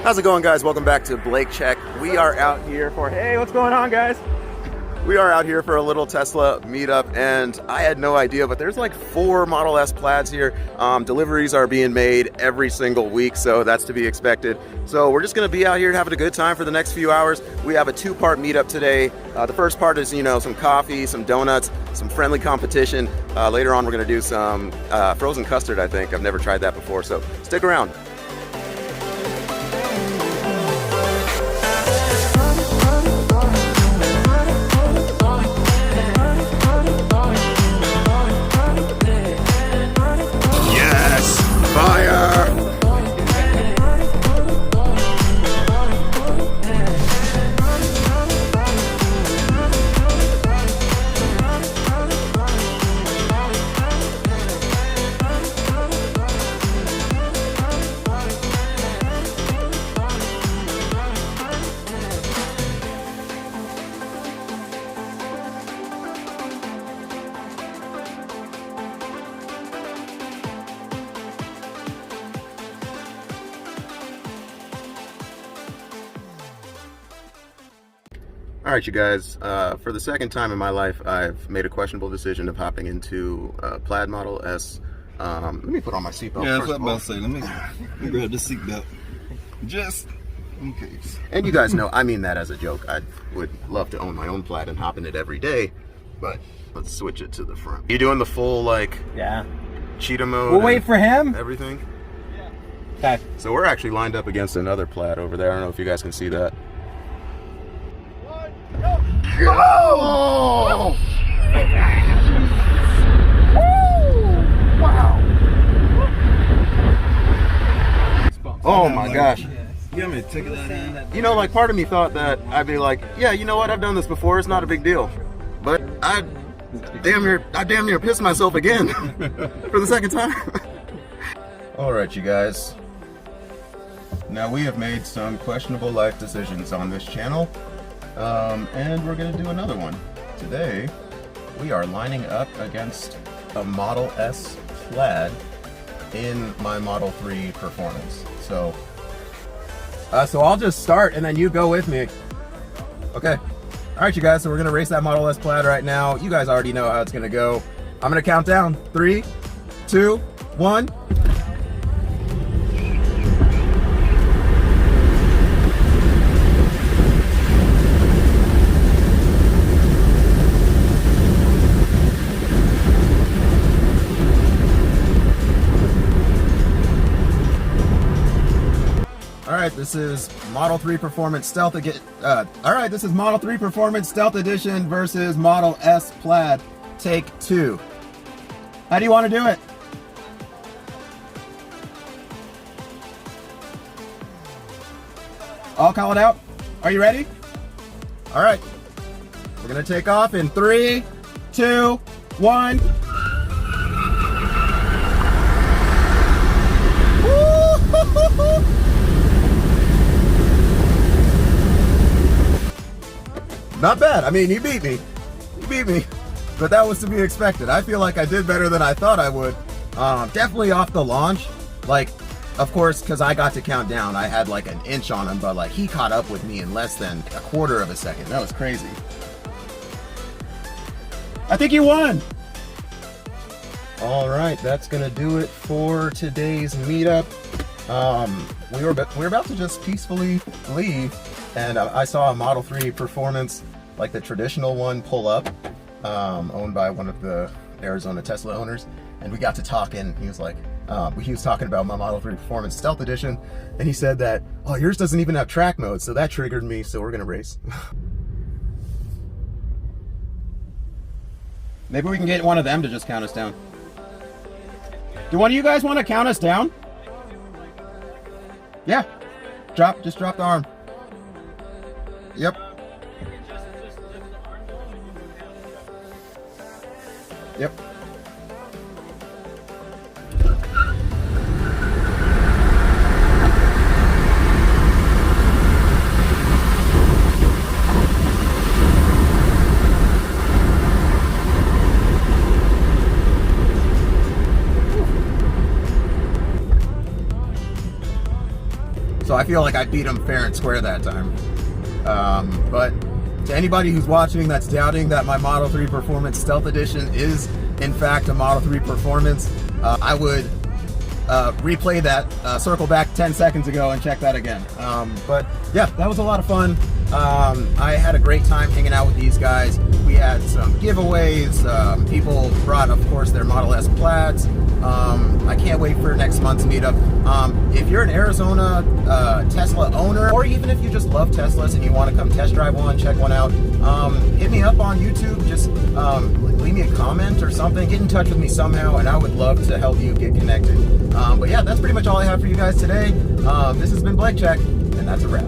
How's it going, guys? Welcome back to Blake Check. We are out here for, hey, what's going on, guys? We are out here for a little Tesla meetup, and I had no idea, but there's like 4 Model S Plaids here. Deliveries are being made every single week, so that's to be expected. So we're just gonna be out here having a good time for the next few hours. We have a 2-part meetup today. The first part is, some coffee, some donuts, some friendly competition. Later on, we're gonna do some frozen custard, I think. I've never tried that before, so stick around. All right, you guys, for the second time in my life, I've made a questionable decision of hopping into Plaid Model S. Let me put on my seatbelt. Yeah, that's what I'm about to say. Let me grab the seatbelt. Just in case. And you guys know, I mean that as a joke. I would love to own my own Plaid and hop in it every day, but let's switch it to the front. You doing the full, yeah, cheetah mode? We'll wait for him. Everything? Yeah. Okay. So we're actually lined up against another Plaid over there. I don't know if you guys can see that. Oh! Wow. Oh my gosh. You want me to take it out of here? Like part of me thought that I'd be like, yeah, you know what? I've done this before. It's not a big deal. But I damn near pissed myself again for the second time. All right, you guys. Now we have made some questionable life decisions on this channel. And we're gonna do another one. Today, we are lining up against a Model S Plaid in my Model 3 Performance. So I'll just start and then you go with me. Okay. All right, you guys, so we're gonna race that Model S Plaid right now. You guys already know how it's gonna go. I'm gonna count down. 3, 2, 1. Alright, this is Model 3 Performance Stealth this is Model 3 Performance Stealth Edition versus Model S Plaid. Take 2. How do you want to do it? I'll call it out. Are you ready? Alright. We're gonna take off in 3, 2, 1. Not bad. I mean, you beat me. But that was to be expected. I feel like I did better than I thought I would. Definitely off the launch. Of course, because I got to count down, I had like an inch on him, but he caught up with me in less than a quarter of a second. That was crazy. I think you won. All right, that's gonna do it for today's meetup. We're about to just peacefully leave, and I saw a Model 3 Performance, like the traditional one, pull up, owned by one of the Arizona Tesla owners, and we got to talking. He was like, he was talking about my Model 3 Performance Stealth Edition, and he said that, oh, yours doesn't even have track mode, so that triggered me, so we're gonna race. Maybe we can get one of them to just count us down. Do one of you guys want to count us down? Yeah. Just drop the arm. Yep. Yep. I feel like I beat him fair and square that time. But to anybody who's watching that's doubting that my Model 3 Performance Stealth Edition is in fact a Model 3 Performance, I would replay that, circle back 10 seconds ago and check that again. But yeah, that was a lot of fun. I had a great time hanging out with these guys. We had some giveaways. People brought, of course, their Model S Plaids. I can't wait for next month's meetup. If you're an Arizona Tesla owner, or even if you just love Teslas and you want to come test drive one, check one out, hit me up on YouTube. Just leave me a comment or something. Get in touch with me somehow, and I would love to help you get connected. But yeah, that's pretty much all I have for you guys today. This has been Blake Check, and that's a wrap.